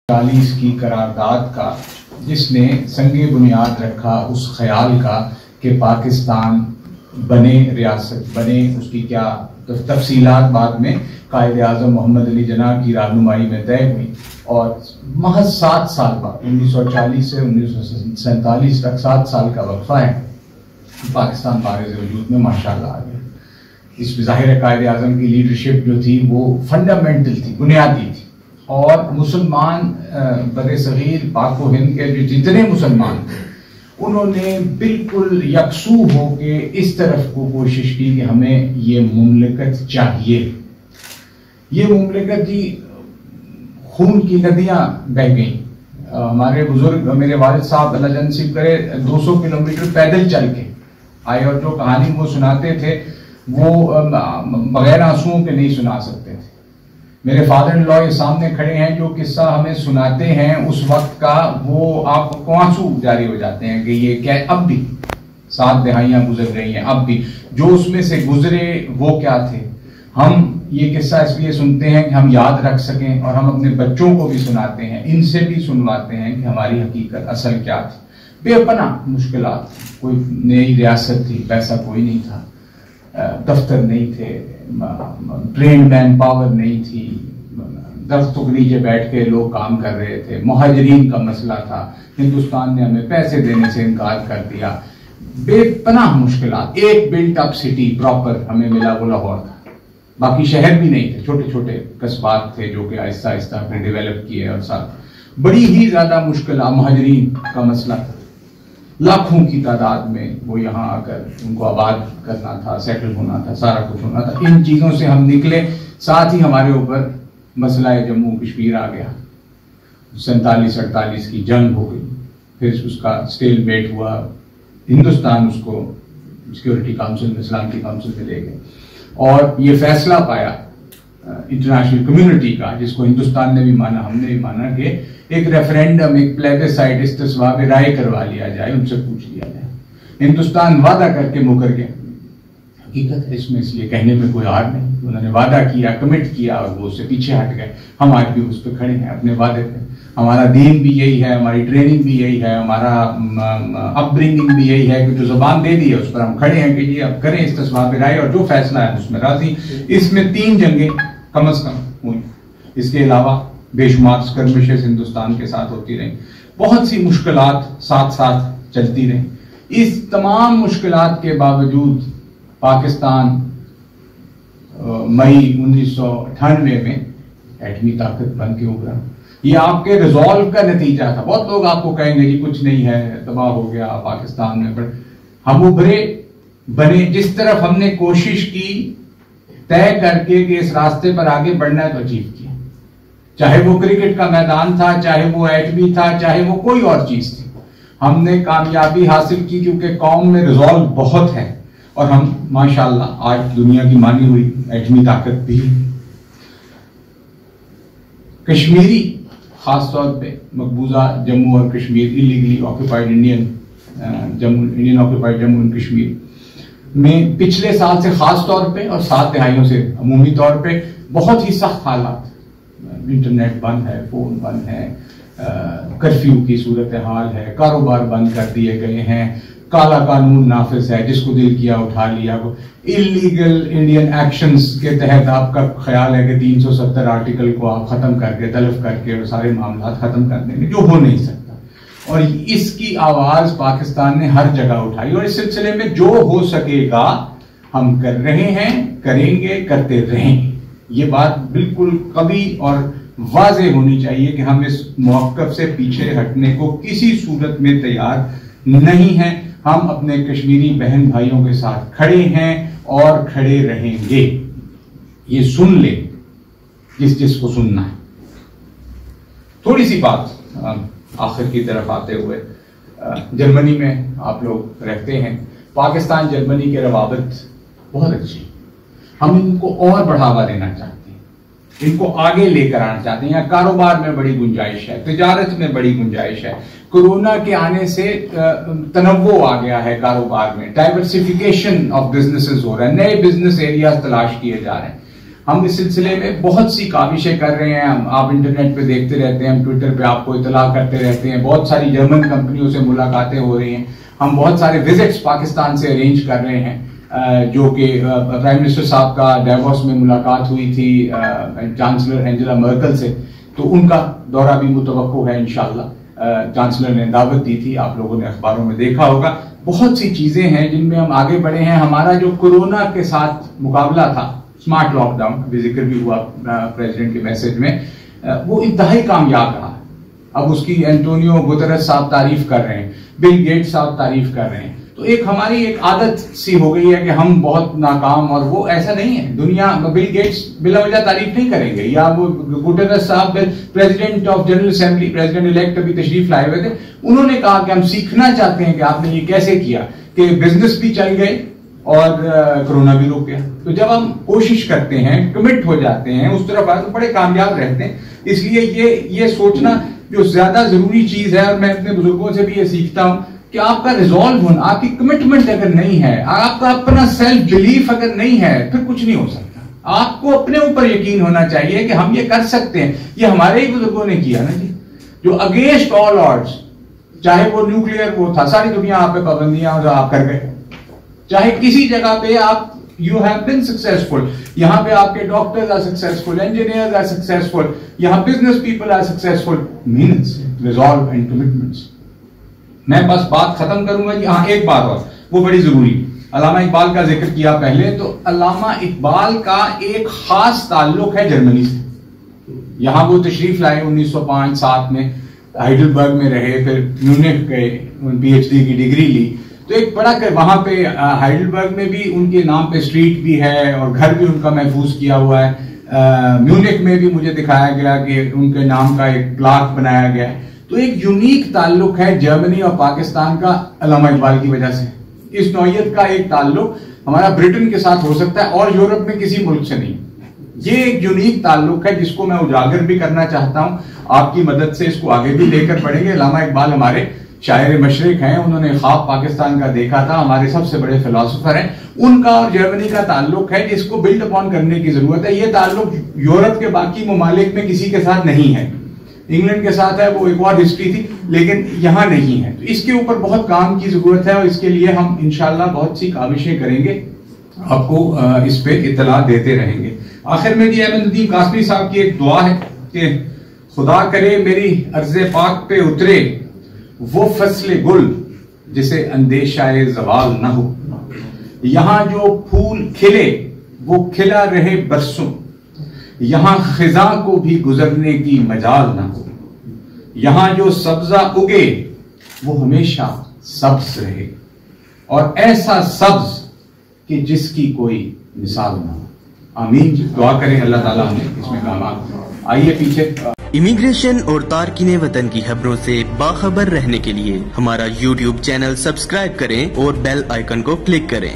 1940 کی قرارداد کا، جس نے سنگ بنیاد رکھا اس خیال کا کہ پاکستان بنے، ریاست بنے، اس کی کیا تفصیلات بعد میں قائد اعظم محمد علی جناح کی رہنمائی میں طے ہوئی، اور محض 7 سال بعد 1940 سے 1947 تک 7 سال کا وقفہ ہے، پاکستان بارز وجود میں ماشاءاللہ آ گیا۔ اس ظاہر قائد اعظم کی لیڈرشپ جو تھی وہ فنڈامنٹل تھی، بنیادی تھی، اور مسلمان بر صغیر پاک و ہند کے جو جتنے مسلمان تھے انہوں نے بالکل یکسو ہو کے اس طرف کو کوشش کی کہ ہمیں یہ مملکت چاہیے۔ یہ مملکت جی خون کی ندیاں بہہ گئیں، ہمارے بزرگ میرے والد صاحب اللہ جان نصیب کرے 200 کلومیٹر پیدل چل کے آئے، اور جو کہانی وہ سناتے تھے وہ بغیر آنسوؤں کے نہیں سنا سکتے تھے۔ میرے فادر ان لا یہ سامنے کھڑے ہیں، جو قصہ ہمیں سناتے ہیں اس وقت کا، وہ آپ کو آنسو جاری ہو جاتے ہیں کہ یہ کیا اب بھی 7 دہائیاں گزر رہی ہیں، اب بھی جو اس میں سے گزرے وہ کیا تھے۔ ہم یہ قصہ اس لیے سنتے ہیں کہ ہم یاد رکھ سکیں، اور ہم اپنے بچوں کو بھی سناتے ہیں، ان سے بھی سنواتے ہیں کہ ہماری حقیقت اصل کیا تھی۔ بے پناہ مشکلات، کوئی نئی ریاست تھی، پیسہ کوئی نہیں تھا، دفتر نہیں تھے، ٹرینڈ مین پاور نہیں تھی، درختوں کے نیچے بیٹھ کے لوگ کام کر رہے تھے، مہاجرین کا مسئلہ تھا، ہندوستان نے ہمیں پیسے دینے سے انکار کر دیا، بے پناہ مشکلات۔ ایک بلٹ اپ سٹی پراپر ہمیں ملا وہ لاہور تھا، باقی شہر بھی نہیں تھے، چھوٹے چھوٹے قصبات تھے جو کہ آہستہ آہستہ ہم نے ڈیولپ کیے، اور ساتھ بڑی ہی زیادہ مشکلات، مہاجرین کا مسئلہ تھا، لاکھوں کی تعداد میں وہ یہاں آ کر ان کو آباد کرنا تھا، سیٹل ہونا تھا، سارا کچھ ہونا تھا۔ ان چیزوں سے ہم نکلے، ساتھ ہی ہمارے اوپر مسئلہ جموں کشمیر آ گیا، 47-48 کی جنگ ہو گئی، پھر اس کا اسٹیل میٹ ہوا، ہندوستان اس کو سیکورٹی کاؤنسل میں، سلامتی کاؤنسل میں لے گئے، اور یہ فیصلہ پایا انٹرنیشنل کمیونٹی کا، جس کو ہندوستان نے بھی مانا، ہم نے بھی مانا، کہ ایک ریفرینڈم، ایک پلیبسائٹ، استصواب رائے کروا لیا جائے، ان سے پوچھ لیا جائے۔ ہندوستان وعدہ کر کے مکر گیا، حقیقت ہے اس میں، اس لیے کہنے میں کوئی ہار نہیں، انہوں نے وعدہ کیا، کمٹ کیا، اور وہ اس سے پیچھے ہٹ گئے۔ ہم آج بھی اس پہ کھڑے ہیں اپنے وعدے پہ، ہمارا دین بھی یہی ہے، ہماری ٹریننگ بھی یہی ہے، ہمارا اپ برنگنگ بھی یہی ہے، کہ جو زبان دے دی ہے اس پر ہم کھڑے ہیں کہ یہ اب کریں استصواب رائے، اور جو فیصلہ ہے اس میں راضی۔ اس میں 3 جنگیں کم از کم ہوئی، اس کے علاوہ بے شمار اسکرمشز ہندوستان کے ساتھ ہوتی رہیں، بہت سی مشکلات ساتھ ساتھ چلتی رہیں۔ اس تمام مشکلات کے باوجود پاکستان مئی 1998 میں ایٹمی طاقت بن کے ابھرا۔ یہ آپ کے ریزالو کا نتیجہ تھا۔ بہت لوگ آپ کو کہیں گے جی کچھ نہیں ہے، تباہ ہو گیا پاکستان میں، پر ہم ابھرے، بنے، جس طرف ہم نے کوشش کی طے کر کے کہ اس راستے پر آگے بڑھنا ہے تو اچیو کیا، چاہے وہ کرکٹ کا میدان تھا، چاہے وہ ایٹمی تھا، چاہے وہ کوئی اور چیز تھی، ہم نے کامیابی حاصل کی، کیونکہ قوم میں ریزالو بہت ہے، اور ہم ماشاءاللہ آج دنیا کی مانی ہوئی ایٹمی طاقت بھی۔ کشمیری خاص طور پہ مقبوضہ جموں اور Kashmir, illegally occupied Indian occupied Jammu and Kashmir میں پچھلے سال سے خاص طور پہ، اور 7 دہائیوں سے عمومی طور پہ بہت ہی سخت حالات، انٹرنیٹ بند ہے، فون بند ہے، کرفیو کی صورتحال ہے، کاروبار بند کر دیے گئے ہیں، کالا قانون نافذ ہے، جس کو دل کیا اٹھا لیا، انلیگل انڈین ایکشنز کے تحت آپ کا خیال ہے کہ 370 آرٹیکل کو آپ ختم کر کے، تلف کر کے، اور سارے معاملات ختم کر دیں گے، جو ہو نہیں سکتا، اور اس کی آواز پاکستان نے ہر جگہ اٹھائی، اور اس سلسلے میں جو ہو سکے گا ہم کر رہے ہیں، کریں گے، کرتے رہیں گے۔ یہ بات بالکل قوی اور واضح ہونی چاہیے کہ ہم اس موقف سے پیچھے ہٹنے کو کسی صورت میں تیار نہیں ہیں۔ ہم اپنے کشمیری بہن بھائیوں کے ساتھ کھڑے ہیں اور کھڑے رہیں گے۔ یہ سن لیں جس کو سننا ہے۔ تھوڑی سی بات آخر کی طرف آتے ہوئے، جرمنی میں آپ لوگ رہتے ہیں، پاکستان جرمنی کے روابط بہت اچھے ہیں، ہم ان کو اور بڑھاوا دینا چاہتے ہیں، ان کو آگے لے کر آنا چاہتے ہیں۔ یہاں کاروبار میں بڑی گنجائش ہے، تجارت میں بڑی گنجائش ہے، کورونا کے آنے سے تنوع آ گیا ہے کاروبار میں، ڈائیورسفیکیشن آف بزنسز ہو رہا ہے، نئے بزنس ایریاز تلاش کیے جا رہے ہیں۔ ہم اس سلسلے میں بہت سی کاوشیں کر رہے ہیں. آپ انٹرنیٹ پہ دیکھتے رہتے ہیں, ہم ٹویٹر پہ آپ کو اطلاع کرتے رہتے ہیں. بہت ساری جرمن کمپنیوں سے ملاقاتیں ہو رہی ہیں. ہم بہت سارے وزٹس پاکستان سے ارینج کر رہے ہیں, جو کہ پرائم منسٹر صاحب کا ڈیووس میں ملاقات ہوئی تھی چانسلر اینجلا مرکل سے, تو ان کا دورہ بھی متوقع ہے انشاءاللہ. چانسلر نے دعوت دی تھی, آپ لوگوں نے اخباروں میں دیکھا ہوگا. بہت سی چیزیں ہیں جن میں ہم آگے بڑھے ہیں. ہمارا جو کورونا کے ساتھ مقابلہ تھا, اسمارٹ لاک ڈاؤن بھی ذکر بھی ہوا پریزیڈنٹ کے میسج میں, وہ انتہائی کامیاب رہا. اب اس کی اینٹونیو گوترس صاحب تعریف کر رہے ہیں, بل گیٹس صاحب تعریف کر رہے ہیں. تو ایک ہماری ایک عادت سی ہو گئی ہے کہ ہم بہت ناکام, اور وہ ایسا نہیں ہے. دنیا بل گیٹس بلا وجہ تعریف نہیں کریں گے, یا وہ گوٹرس صاحب president of general assembly, president elect ابھی تشریف لائے ہوئے تھے, انہوں نے کہا کہ ہم سیکھنا چاہتے ہیں کہ آپ نے یہ کیسے کیا کہ بزنس بھی چل گئے اور کرونا بھی رک گیا. تو جب ہم کوشش کرتے ہیں, کمٹ ہو جاتے ہیں اس طرف آئے, تو بڑے کامیاب رہتے ہیں. اس لیے یہ سوچنا جو زیادہ ضروری چیز ہے, اور میں اپنے بزرگوں سے بھی یہ سیکھتا ہوں کہ آپ کا ریزالو ہونا, آپ کی کمٹمنٹ اگر نہیں ہے, آپ کا اپنا سیلف بلیف اگر نہیں ہے, پھر کچھ نہیں ہو سکتا. آپ کو اپنے اوپر یقین ہونا چاہیے کہ ہم یہ کر سکتے ہیں. یہ ہمارے ہی بزرگوں نے کیا نا جی, جو اگینسٹ آل آڈز, چاہے وہ نیوکلیئر وہ تھا, ساری دنیا آپ پہ پابندیاں آپ کر گئے, چاہے کسی جگہ پہ آپ you have been successful. یہاں پہ آپ کے doctors are successful, engineers are successful, یہاں business people are successful. means resolve and commitments. میں بس بات ختم کروں گا. یہاں ایک بات اور, وہ بڑی ضروری. علامہ اقبال کا ذکر کیا پہلے, تو علامہ اقبال کا ایک خاص تعلق ہے جرمنی سے. یہاں وہ تشریف لائے 1905-7 میں, ہائیڈلبرگ میں رہے, پھر میونخ گئے, پی ایچ ڈی کی ڈگری لی. تو ایک بڑا وہاں پہ ہائیڈلبرگ میں بھی ان کے نام پہ اسٹریٹ بھی ہے, اور گھر بھی ان کا محفوظ کیا ہوا ہے. میونخ میں بھی مجھے دکھایا گیا کہ ان کے نام کا ایک پلاک بنایا گیا ہے. تو ایک یونیک تعلق ہے جرمنی اور پاکستان کا علامہ اقبال کی وجہ سے. اس نوعیت کا ایک تعلق ہمارا برٹن کے ساتھ ہو سکتا ہے, اور یورپ میں کسی ملک سے نہیں. یہ ایک یونیک تعلق ہے جس کو میں اجاگر بھی کرنا چاہتا ہوں. آپ کی مدد سے اس کو آگے بھی لے کر پڑھیں گے. علامہ اقبال ہمارے شاعر مشرق ہیں, انہوں نے خواب پاکستان کا دیکھا تھا, ہمارے سب سے بڑے فلاسفر ہیں. ان کا اور جرمنی کا تعلق ہے جس کو بلڈ اپون کرنے کی ضرورت ہے. یہ تعلق یورپ کے باقی ممالک میں کسی کے ساتھ نہیں ہے. انگلینڈ کے ساتھ ہے, وہ ایک اور ہسٹری تھی, لیکن یہاں نہیں ہے. تو اس کے اوپر بہت کام کی ضرورت ہے, اور اس کے لیے ہم انشاءاللہ بہت سی کاوشیں کریں گے, آپ کو اس پہ اطلاع دیتے رہیں گے. آخر میں جی احمد الدین قاسمی صاحب کی ایک دعا ہے کہ خدا کرے میری عرض پاک پہ اترے وہ فصل گل جسے اندیشہ زوال نہ ہو. یہاں جو پھول کھلے وہ کھلا رہے برسوں, یہاں خزاں کو بھی گزرنے کی مجال نہ ہو. یہاں جو سبزہ اگے وہ ہمیشہ سبز رہے, اور ایسا سبز کہ جس کی کوئی مثال نہ ہو. آمین. دعا کریں اللہ تعالیٰ ہمیں اس میں کامیاب. آئیے پیچھے. امیگریشن اور تارکین وطن کی خبروں سے باخبر رہنے کے لیے ہمارا YouTube چینل سبسکرائب کریں اور بیل آئیکن کو کلک کریں.